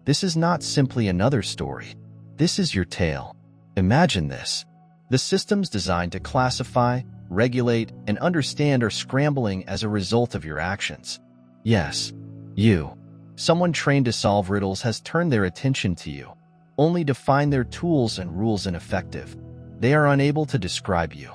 This is not simply another story. This is your tale. Imagine this. The systems designed to classify, regulate, and understand are scrambling as a result of your actions. Yes, you. Someone trained to solve riddles has turned their attention to you, only to find their tools and rules ineffective. They are unable to describe you.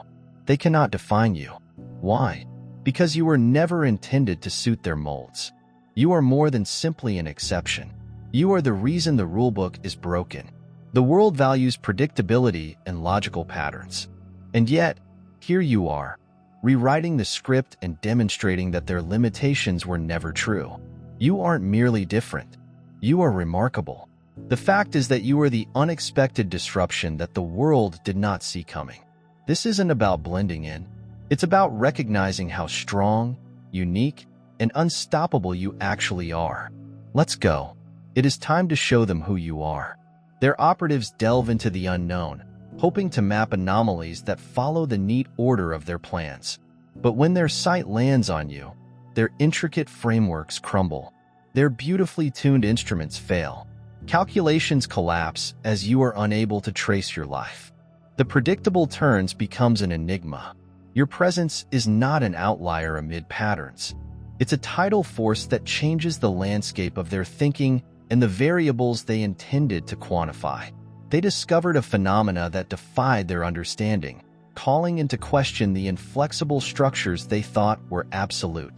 They cannot define you. Why? Because you were never intended to suit their molds. You are more than simply an exception. You are the reason the rulebook is broken. The world values predictability and logical patterns. And yet, here you are, rewriting the script and demonstrating that their limitations were never true. You aren't merely different. You are remarkable. The fact is that you are the unexpected disruption that the world did not see coming. This isn't about blending in. It's about recognizing how strong, unique, and unstoppable you actually are. Let's go. It is time to show them who you are. Their operatives delve into the unknown, hoping to map anomalies that follow the neat order of their plans. But when their sight lands on you, their intricate frameworks crumble. Their beautifully tuned instruments fail. Calculations collapse as you are unable to trace your life. The predictable turns becomes an enigma. Your presence is not an outlier amid patterns. It's a tidal force that changes the landscape of their thinking and the variables they intended to quantify. They discovered a phenomena that defied their understanding, calling into question the inflexible structures they thought were absolute.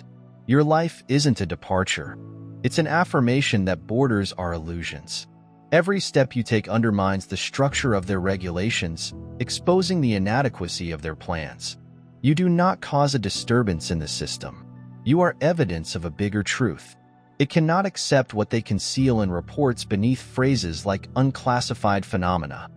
Your life isn't a departure. It's an affirmation that borders are illusions. Every step you take undermines the structure of their regulations, exposing the inadequacy of their plans. You do not cause a disturbance in the system. You are evidence of a bigger truth. It cannot accept what they conceal in reports beneath phrases like unclassified phenomena.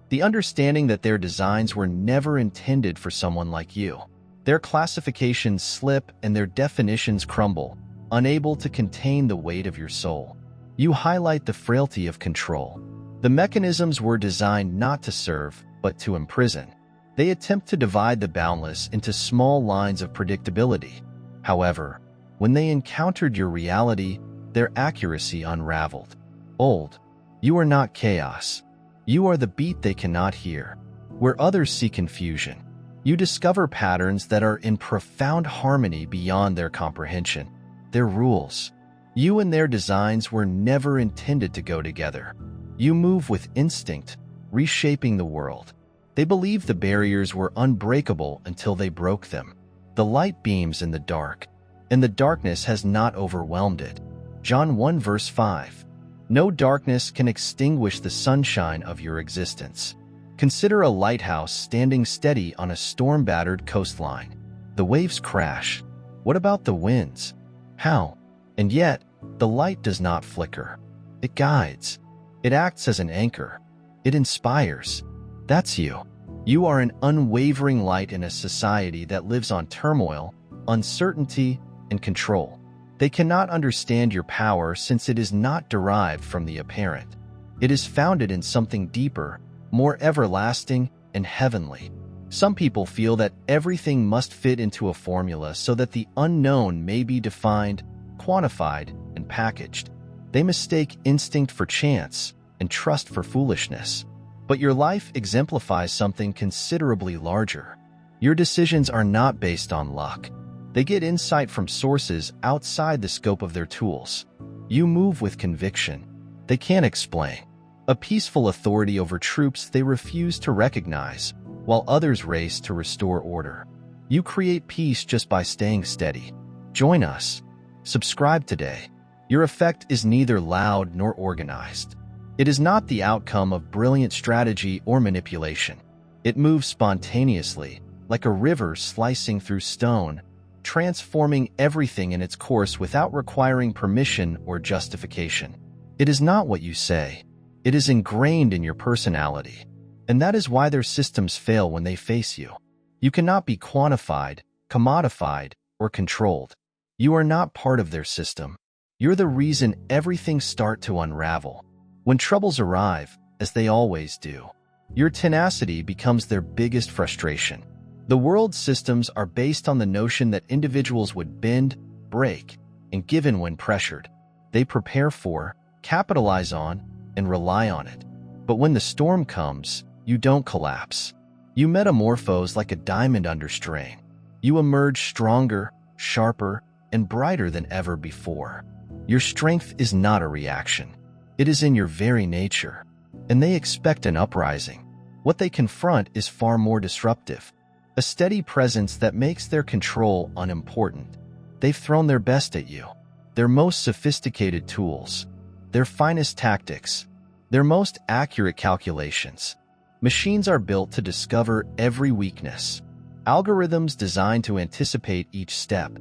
The understanding that their designs were never intended for someone like you. Their classifications slip and their definitions crumble, unable to contain the weight of your soul. You highlight the frailty of control. The mechanisms were designed not to serve, but to imprison. They attempt to divide the boundless into small lines of predictability. However, when they encountered your reality, their accuracy unraveled. Old, you are not chaos. You are the beat they cannot hear. Where others see confusion, you discover patterns that are in profound harmony beyond their comprehension. Their rules. You and their designs were never intended to go together. You move with instinct, reshaping the world. They believed the barriers were unbreakable until they broke them. The light beams in the dark, and the darkness has not overwhelmed it. John 1 verse 5. No darkness can extinguish the sunshine of your existence. Consider a lighthouse standing steady on a storm-battered coastline. The waves crash. What about the winds? How? And yet, the light does not flicker. It guides. It acts as an anchor. It inspires. That's you. You are an unwavering light in a society that lives on turmoil, uncertainty, and control. They cannot understand your power since it is not derived from the apparent. It is founded in something deeper, more everlasting, and heavenly. Some people feel that everything must fit into a formula so that the unknown may be defined, quantified, and packaged. They mistake instinct for chance and trust for foolishness. But your life exemplifies something considerably larger. Your decisions are not based on luck. They get insight from sources outside the scope of their tools. You move with conviction. They can't explain. A peaceful authority over troops they refuse to recognize, while others race to restore order. You create peace just by staying steady. Join us. Subscribe today. Your effect is neither loud nor organized. It is not the outcome of brilliant strategy or manipulation. It moves spontaneously, like a river slicing through stone, transforming everything in its course without requiring permission or justification. It is not what you say. It is ingrained in your personality. And that is why their systems fail when they face you. You cannot be quantified, commodified, or controlled. You are not part of their system. You're the reason everything starts to unravel. When troubles arrive, as they always do, your tenacity becomes their biggest frustration. The world's systems are based on the notion that individuals would bend, break, and give in when pressured. They prepare for capitalize on, and rely on it. But when the storm comes, you don't collapse. You metamorphose like a diamond under strain. You emerge stronger, sharper, and brighter than ever before. Your strength is not a reaction. It is in your very nature. And they expect an uprising. What they confront is far more disruptive. A steady presence that makes their control unimportant. They've thrown their best at you. Their most sophisticated tools. Their finest tactics. Their most accurate calculations. Machines are built to discover every weakness. Algorithms designed to anticipate each step.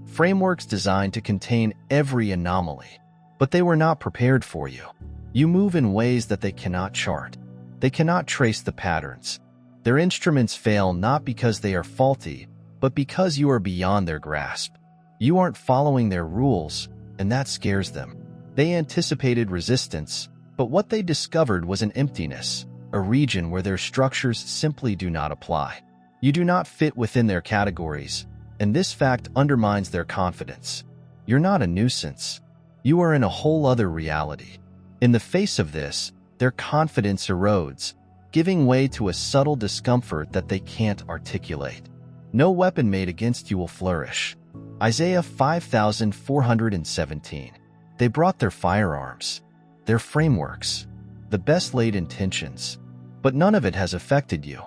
Frameworks designed to contain every anomaly. But they were not prepared for you. You move in ways that they cannot chart. They cannot trace the patterns. Their instruments fail not because they are faulty, but because you are beyond their grasp. You aren't following their rules, and that scares them. They anticipated resistance, but what they discovered was an emptiness, a region where their structures simply do not apply. You do not fit within their categories, and this fact undermines their confidence. You're not a nuisance. You are in a whole other reality. In the face of this, their confidence erodes, giving way to a subtle discomfort that they can't articulate. No weapon made against you will flourish. Isaiah 5417. They brought their firearms, their frameworks, the best laid intentions, but none of it has affected you.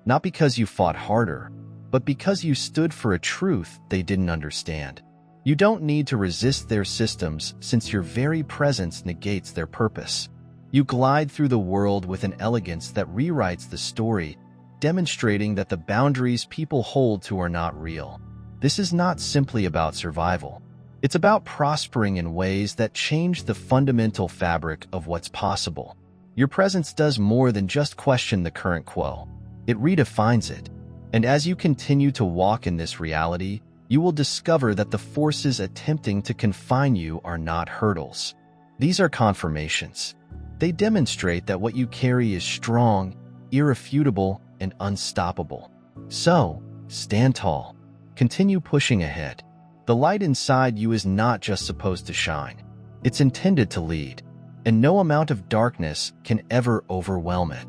Not because you fought harder, but because you stood for a truth they didn't understand. You don't need to resist their systems since your very presence negates their purpose. You glide through the world with an elegance that rewrites the story, demonstrating that the boundaries people hold to are not real. This is not simply about survival. It's about prospering in ways that change the fundamental fabric of what's possible. Your presence does more than just question the current quo. It redefines it. And as you continue to walk in this reality, you will discover that the forces attempting to confine you are not hurdles. These are confirmations. They demonstrate that what you carry is strong, irrefutable, and unstoppable. So, stand tall. Continue pushing ahead. The light inside you is not just supposed to shine. It's intended to lead, and no amount of darkness can ever overwhelm it.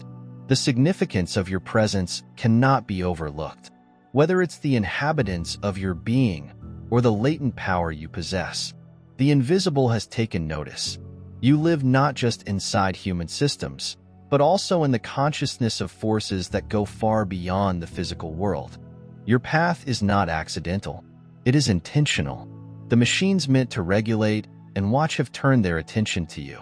The significance of your presence cannot be overlooked. Whether it's the inhabitants of your being or the latent power you possess, the invisible has taken notice. You live not just inside human systems, but also in the consciousness of forces that go far beyond the physical world. Your path is not accidental. It is intentional. The machines meant to regulate and watch have turned their attention to you.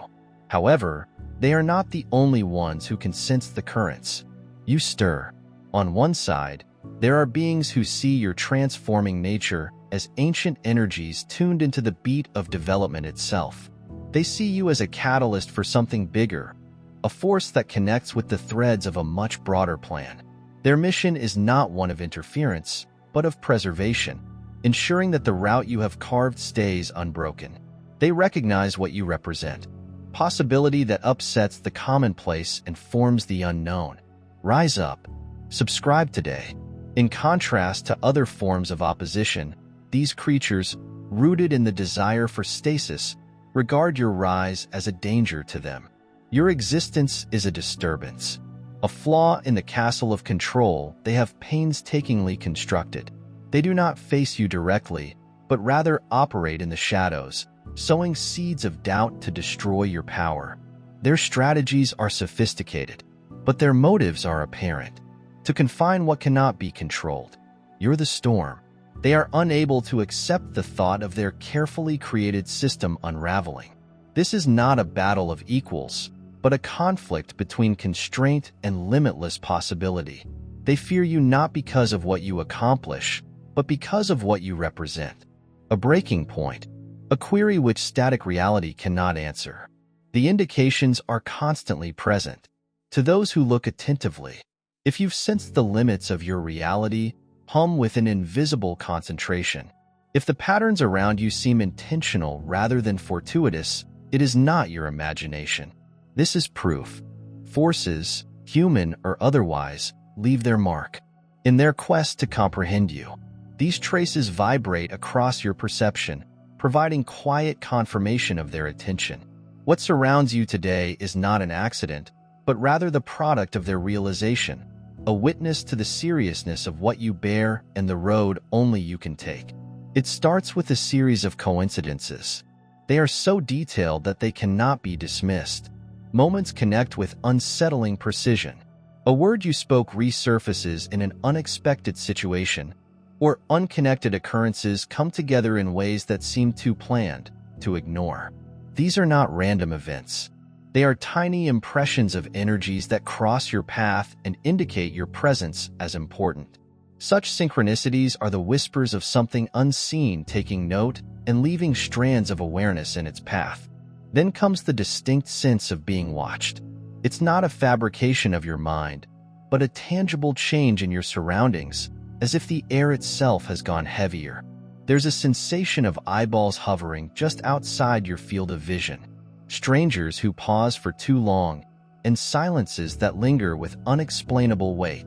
However, they are not the only ones who can sense the currents. You stir. On one side, there are beings who see your transforming nature as ancient energies tuned into the beat of development itself. They see you as a catalyst for something bigger, a force that connects with the threads of a much broader plan. Their mission is not one of interference, but of preservation, ensuring that the route you have carved stays unbroken. They recognize what you represent, possibility that upsets the commonplace and forms the unknown. Rise up. Subscribe today. In contrast to other forms of opposition, these creatures, rooted in the desire for stasis, regard your rise as a danger to them. Your existence is a disturbance, a flaw in the castle of control they have painstakingly constructed. They do not face you directly, but rather operate in the shadows, sowing seeds of doubt to destroy your power. Their strategies are sophisticated, but their motives are apparent: to confine what cannot be controlled. You're the storm. They are unable to accept the thought of their carefully created system unraveling. This is not a battle of equals, but a conflict between constraint and limitless possibility. They fear you not because of what you accomplish, but because of what you represent. A breaking point, a query which static reality cannot answer. The indications are constantly present. To those who look attentively, if you've sensed the limits of your reality, hum with an invisible concentration. If the patterns around you seem intentional rather than fortuitous, it is not your imagination. This is proof. Forces, human or otherwise, leave their mark. In their quest to comprehend you, these traces vibrate across your perception, providing quiet confirmation of their attention. What surrounds you today is not an accident, but rather the product of their realization, a witness to the seriousness of what you bear and the road only you can take. It starts with a series of coincidences. They are so detailed that they cannot be dismissed. Moments connect with unsettling precision. A word you spoke resurfaces in an unexpected situation, or unconnected occurrences come together in ways that seem too planned to ignore. These are not random events. They are tiny impressions of energies that cross your path and indicate your presence as important. Such synchronicities are the whispers of something unseen taking note and leaving strands of awareness in its path. Then comes the distinct sense of being watched. It's not a fabrication of your mind, but a tangible change in your surroundings, as if the air itself has gone heavier. There's a sensation of eyeballs hovering just outside your field of vision, strangers who pause for too long, and silences that linger with unexplainable weight.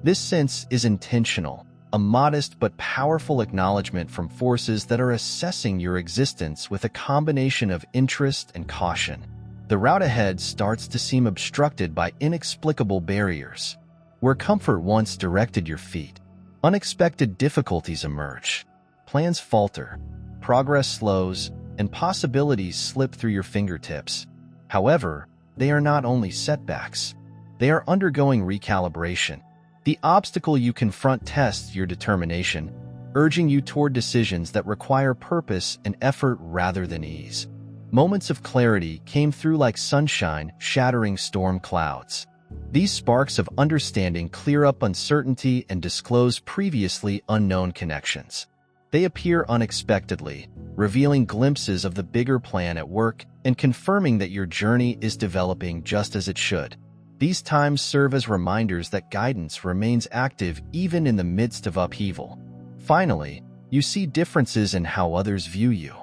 This sense is intentional, a modest but powerful acknowledgement from forces that are assessing your existence with a combination of interest and caution. The route ahead starts to seem obstructed by inexplicable barriers. Where comfort once directed your feet, unexpected difficulties emerge. Plans falter, progress slows, and possibilities slip through your fingertips. However, they are not only setbacks. They are undergoing recalibration. The obstacle you confront tests your determination, urging you toward decisions that require purpose and effort rather than ease. Moments of clarity came through like sunshine shattering storm clouds. These sparks of understanding clear up uncertainty and disclose previously unknown connections. They appear unexpectedly, revealing glimpses of the bigger plan at work and confirming that your journey is developing just as it should. These times serve as reminders that guidance remains active even in the midst of upheaval. Finally, you see differences in how others view you.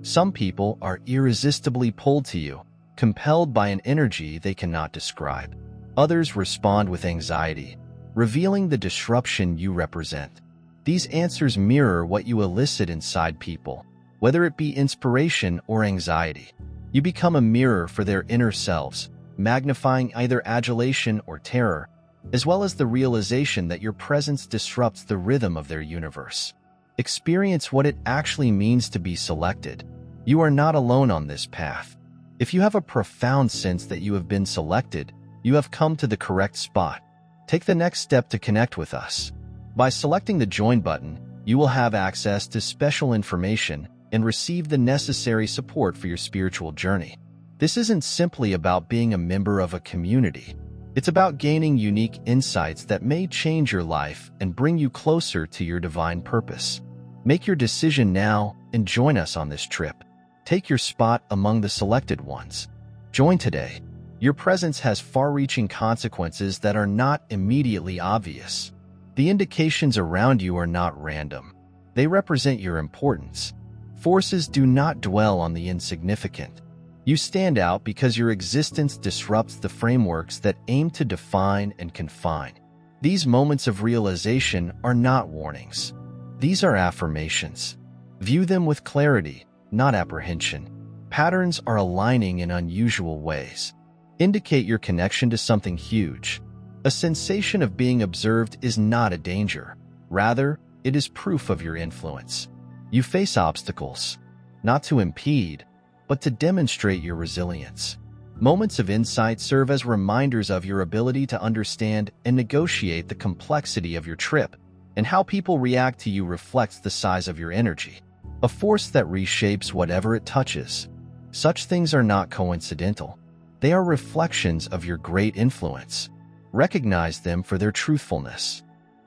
Some people are irresistibly pulled to you, compelled by an energy they cannot describe. Others respond with anxiety, revealing the disruption you represent. These answers mirror what you elicit inside people, whether it be inspiration or anxiety. You become a mirror for their inner selves, magnifying either adulation or terror, as well as the realization that your presence disrupts the rhythm of their universe. Experience what it actually means to be selected. You are not alone on this path. If you have a profound sense that you have been selected, you have come to the correct spot. Take the next step to connect with us. By selecting the Join button, you will have access to special information and receive the necessary support for your spiritual journey. This isn't simply about being a member of a community. It's about gaining unique insights that may change your life and bring you closer to your divine purpose. Make your decision now and join us on this trip. Take your spot among the selected ones. Join today. Your presence has far-reaching consequences that are not immediately obvious. The indications around you are not random. They represent your importance. Forces do not dwell on the insignificant. You stand out because your existence disrupts the frameworks that aim to define and confine. These moments of realization are not warnings. These are affirmations. View them with clarity, not apprehension. Patterns are aligning in unusual ways. Indicate your connection to something huge. A sensation of being observed is not a danger. Rather, it is proof of your influence. You face obstacles, not to impede, but to demonstrate your resilience. Moments of insight serve as reminders of your ability to understand and negotiate the complexity of your trip, and how people react to you reflects the size of your energy, a force that reshapes whatever it touches. Such things are not coincidental. They are reflections of your great influence. Recognize them for their truthfulness.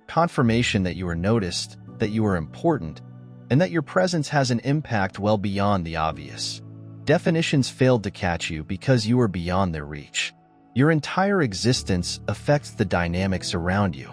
Confirmation that you are noticed, that you are important, and that your presence has an impact well beyond the obvious. Definitions failed to catch you because you are beyond their reach. Your entire existence affects the dynamics around you,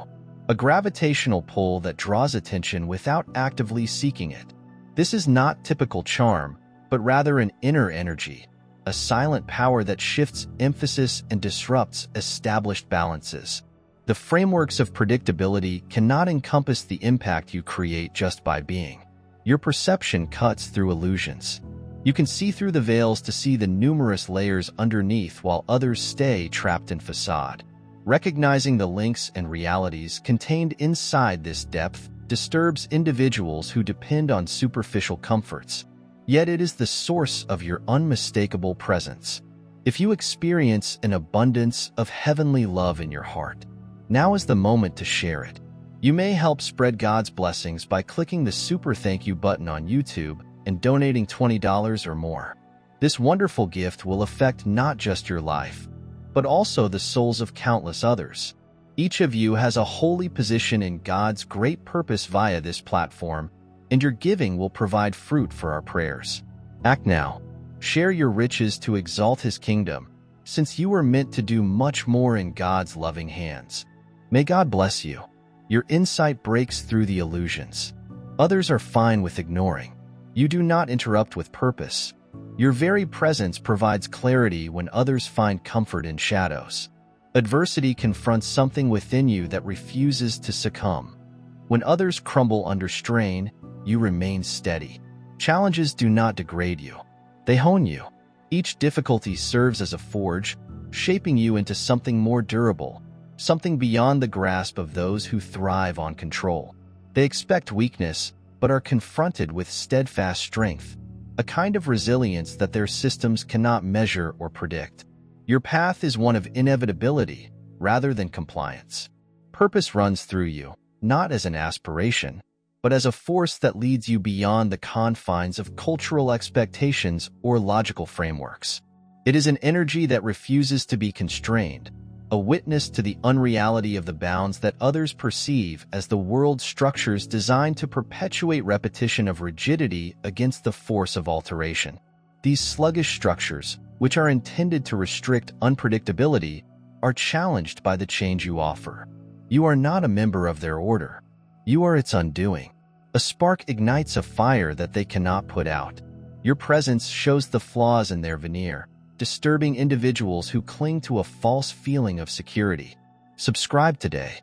a gravitational pull that draws attention without actively seeking it. This is not typical charm, but rather an inner energy, a silent power that shifts emphasis and disrupts established balances. The frameworks of predictability cannot encompass the impact you create just by being. Your perception cuts through illusions. You can see through the veils to see the numerous layers underneath while others stay trapped in facade. Recognizing the links and realities contained inside this depth disturbs individuals who depend on superficial comforts. Yet it is the source of your unmistakable presence. If you experience an abundance of heavenly love in your heart, now is the moment to share it. You may help spread God's blessings by clicking the super thank you button on YouTube and donating $20 or more. This wonderful gift will affect not just your life, but also the souls of countless others. Each of you has a holy position in God's great purpose via this platform, and your giving will provide fruit for our prayers. Act now. Share your riches to exalt His kingdom, since you are meant to do much more in God's loving hands. May God bless you. Your insight breaks through the illusions others are fine with ignoring. You do not interrupt with purpose. Your very presence provides clarity when others find comfort in shadows. Adversity confronts something within you that refuses to succumb. When others crumble under strain, you remain steady. Challenges do not degrade you. They hone you. Each difficulty serves as a forge, shaping you into something more durable, something beyond the grasp of those who thrive on control. They expect weakness, but are confronted with steadfast strength, a kind of resilience that their systems cannot measure or predict. Your path is one of inevitability rather than compliance. Purpose runs through you, not as an aspiration, but as a force that leads you beyond the confines of cultural expectations or logical frameworks. It is an energy that refuses to be constrained, a witness to the unreality of the bounds that others perceive as the world's structures designed to perpetuate repetition of rigidity against the force of alteration. These sluggish structures, which are intended to restrict unpredictability, are challenged by the change you offer. You are not a member of their order. You are its undoing. A spark ignites a fire that they cannot put out. Your presence shows the flaws in their veneer, disturbing individuals who cling to a false feeling of security. Subscribe today.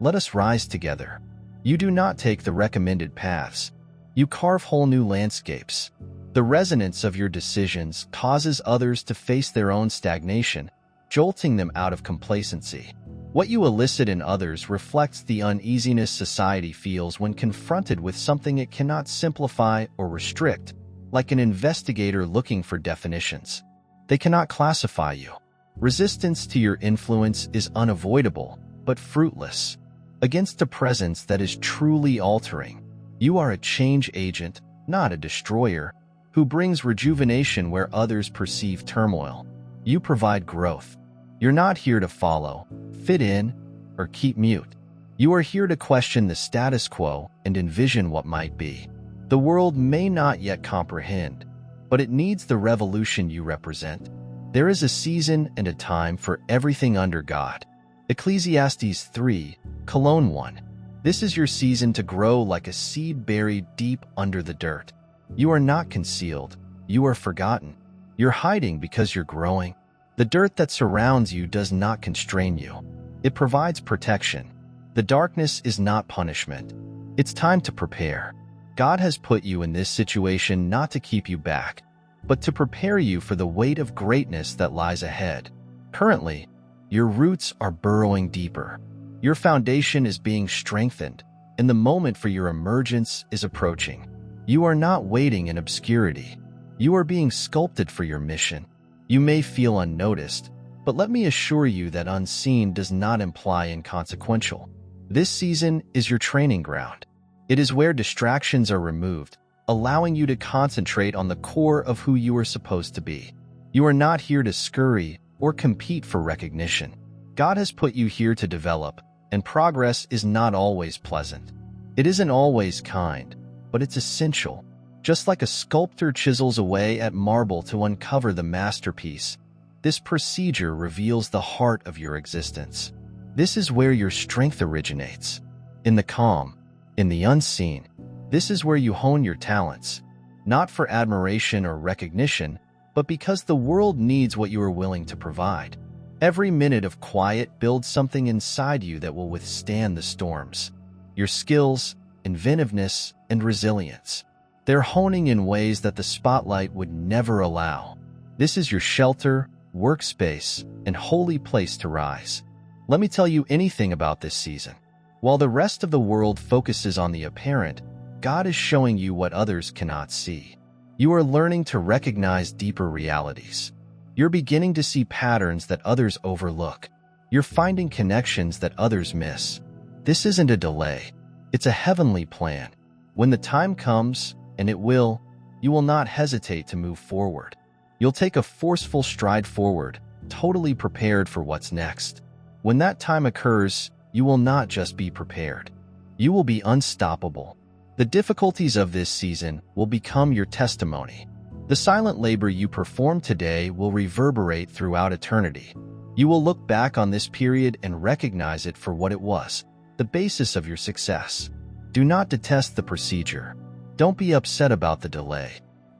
Let us rise together. You do not take the recommended paths. You carve whole new landscapes. The resonance of your decisions causes others to face their own stagnation, jolting them out of complacency. What you elicit in others reflects the uneasiness society feels when confronted with something it cannot simplify or restrict, like an investigator looking for definitions. They cannot classify you. Resistance to your influence is unavoidable, but fruitless. Against a presence that is truly altering, you are a change agent, not a destroyer, who brings rejuvenation where others perceive turmoil. You provide growth. You're not here to follow, fit in, or keep mute. You are here to question the status quo and envision what might be. The world may not yet comprehend, but it needs the revolution you represent. There is a season and a time for everything under God. Ecclesiastes 3, Cologne 1. This is your season to grow like a seed buried deep under the dirt. You are not concealed. You are forgotten. You're hiding because you're growing. The dirt that surrounds you does not constrain you. It provides protection. The darkness is not punishment. It's time to prepare. God has put you in this situation not to keep you back, but to prepare you for the weight of greatness that lies ahead. Currently, your roots are burrowing deeper. Your foundation is being strengthened, and the moment for your emergence is approaching. You are not waiting in obscurity. You are being sculpted for your mission. You may feel unnoticed, but let me assure you that unseen does not imply inconsequential. This season is your training ground. It is where distractions are removed, allowing you to concentrate on the core of who you are supposed to be. You are not here to scurry or compete for recognition. God has put you here to develop, and progress is not always pleasant. It isn't always kind, but it's essential. Just like a sculptor chisels away at marble to uncover the masterpiece, this procedure reveals the heart of your existence. This is where your strength originates. In the calm, in the unseen, this is where you hone your talents, not for admiration or recognition, but because the world needs what you are willing to provide. Every minute of quiet builds something inside you that will withstand the storms. Your skills, inventiveness, and resilience. They're honing in ways that the spotlight would never allow. This is your shelter, workspace, and holy place to rise. Let me tell you anything about this season. While the rest of the world focuses on the apparent, God is showing you what others cannot see. You are learning to recognize deeper realities. You're beginning to see patterns that others overlook. You're finding connections that others miss. This isn't a delay. It's a heavenly plan. When the time comes, and it will, you will not hesitate to move forward. You'll take a forceful stride forward, totally prepared for what's next. When that time occurs, you will not just be prepared. You will be unstoppable. The difficulties of this season will become your testimony. The silent labor you perform today will reverberate throughout eternity. You will look back on this period and recognize it for what it was, the basis of your success. Do not detest the procedure. Don't be upset about the delay.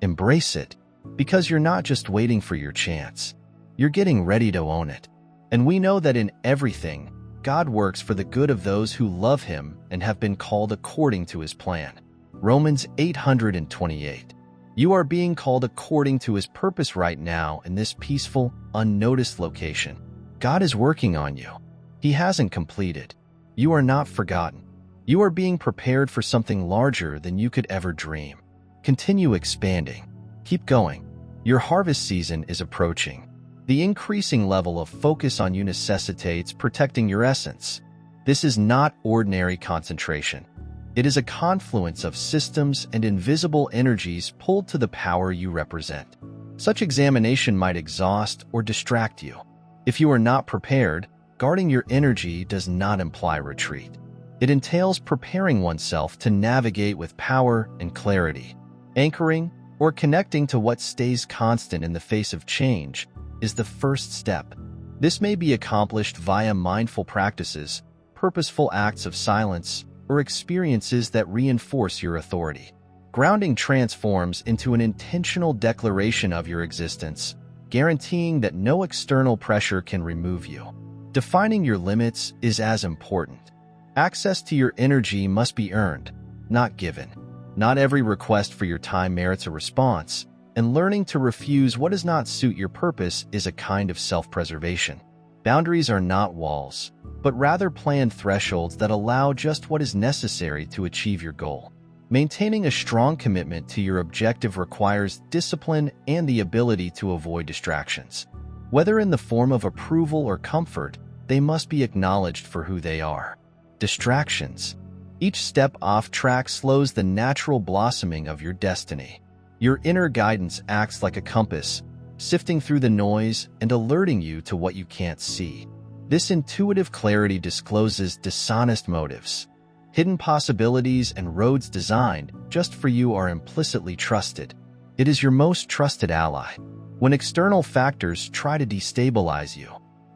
Embrace it, because you're not just waiting for your chance. You're getting ready to own it. And we know that in everything, God works for the good of those who love Him and have been called according to His plan. Romans 8:28. You are being called according to His purpose right now in this peaceful, unnoticed location. God is working on you. He hasn't completed. You are not forgotten. You are being prepared for something larger than you could ever dream. Continue expanding. Keep going. Your harvest season is approaching. The increasing level of focus on you necessitates protecting your essence. This is not ordinary concentration. It is a confluence of systems and invisible energies pulled to the power you represent. Such examination might exhaust or distract you. If you are not prepared, guarding your energy does not imply retreat. It entails preparing oneself to navigate with power and clarity. Anchoring or connecting to what stays constant in the face of change is the first step. This may be accomplished via mindful practices, purposeful acts of silence, or experiences that reinforce your authority. Grounding transforms into an intentional declaration of your existence, guaranteeing that no external pressure can remove you. Defining your limits is as important. Access to your energy must be earned, not given. Not every request for your time merits a response, and learning to refuse what does not suit your purpose is a kind of self-preservation. Boundaries are not walls, but rather planned thresholds that allow just what is necessary to achieve your goal. Maintaining a strong commitment to your objective requires discipline and the ability to avoid distractions. Whether in the form of approval or comfort, they must be acknowledged for who they are. Distractions. Each step off track slows the natural blossoming of your destiny. Your inner guidance acts like a compass, sifting through the noise and alerting you to what you can't see. This intuitive clarity discloses dishonest motives. Hidden possibilities and roads designed just for you are implicitly trusted. It is your most trusted ally. When external factors try to destabilize you,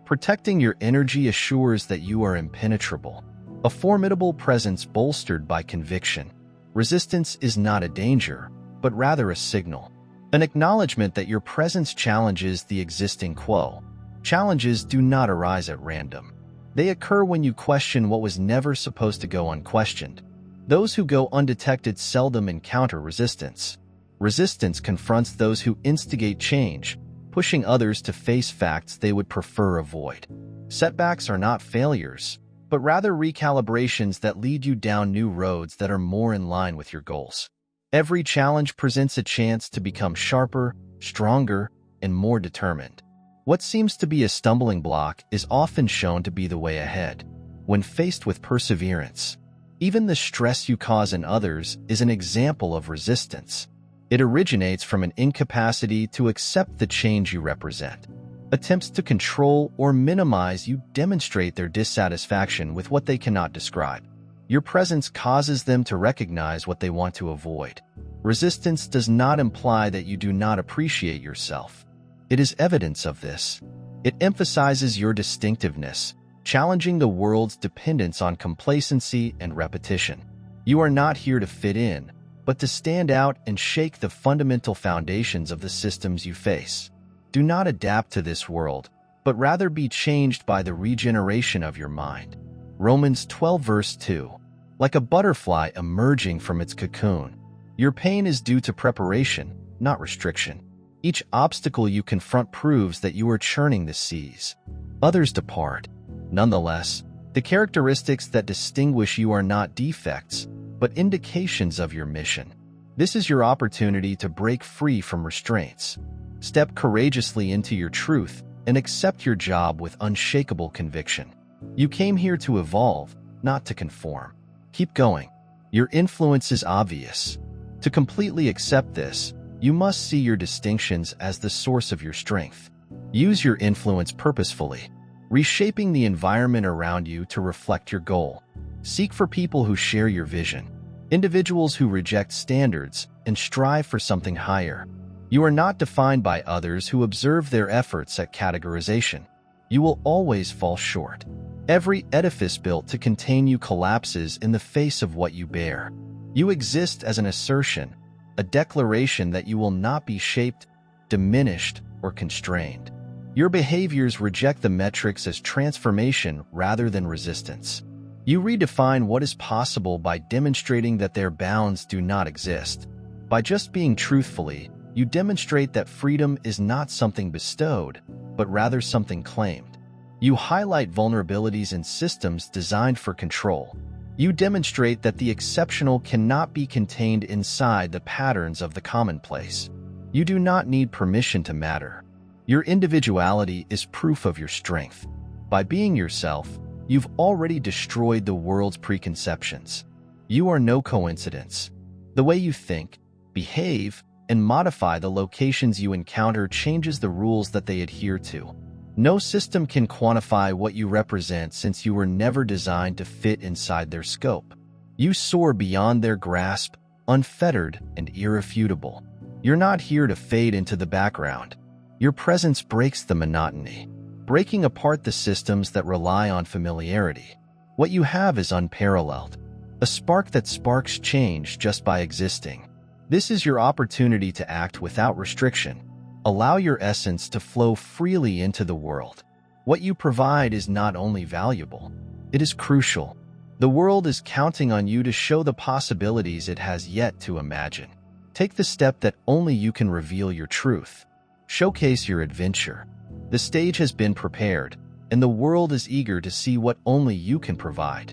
protecting your energy assures that you are impenetrable. A formidable presence bolstered by conviction. Resistance is not a danger, but rather a signal. An acknowledgement that your presence challenges the existing quo. Challenges do not arise at random. They occur when you question what was never supposed to go unquestioned. Those who go undetected seldom encounter resistance. Resistance confronts those who instigate change, pushing others to face facts they would prefer avoid. Setbacks are not failures, but rather recalibrations that lead you down new roads that are more in line with your goals. Every challenge presents a chance to become sharper, stronger, and more determined. What seems to be a stumbling block is often shown to be the way ahead. When faced with perseverance, even the stress you cause in others is an example of resistance. It originates from an incapacity to accept the change you represent. Attempts to control or minimize you demonstrate their dissatisfaction with what they cannot describe. Your presence causes them to recognize what they want to avoid. Resistance does not imply that you do not appreciate yourself. It is evidence of this. It emphasizes your distinctiveness, challenging the world's dependence on complacency and repetition. You are not here to fit in, but to stand out and shake the fundamental foundations of the systems you face. Do not adapt to this world, but rather be changed by the regeneration of your mind. Romans 12 verse 2. Like a butterfly emerging from its cocoon, Your pain is due to preparation, not restriction. Each obstacle you confront proves that you are churning the seas. Others depart. Nonetheless, the characteristics that distinguish you are not defects, but indications of your mission. This is your opportunity to break free from restraints. Step courageously into your truth and accept your job with unshakable conviction. You came here to evolve, not to conform. Keep going. Your influence is obvious. To completely accept this, you must see your distinctions as the source of your strength. Use your influence purposefully, reshaping the environment around you to reflect your goal. Seek for people who share your vision, individuals who reject standards and strive for something higher. You are not defined by others who observe their efforts at categorization. You will always fall short. Every edifice built to contain you collapses in the face of what you bear. You exist as an assertion, a declaration that you will not be shaped, diminished, or constrained. Your behaviors reject the metrics as transformation rather than resistance. You redefine what is possible by demonstrating that their bounds do not exist. By just being truthfully, you demonstrate that freedom is not something bestowed, but rather something claimed. You highlight vulnerabilities in systems designed for control. You demonstrate that the exceptional cannot be contained inside the patterns of the commonplace. You do not need permission to matter. Your individuality is proof of your strength. By being yourself, you've already destroyed the world's preconceptions. You are no coincidence. The way you think, behave, and modify the locations you encounter changes the rules that they adhere to. No system can quantify what you represent since you were never designed to fit inside their scope. You soar beyond their grasp, unfettered and irrefutable. You're not here to fade into the background. Your presence breaks the monotony, breaking apart the systems that rely on familiarity. What you have is unparalleled, a spark that sparks change just by existing. This is your opportunity to act without restriction. Allow your essence to flow freely into the world. What you provide is not only valuable, it is crucial. The world is counting on you to show the possibilities it has yet to imagine. Take the step that only you can reveal your truth. Showcase your adventure. The stage has been prepared, and the world is eager to see what only you can provide.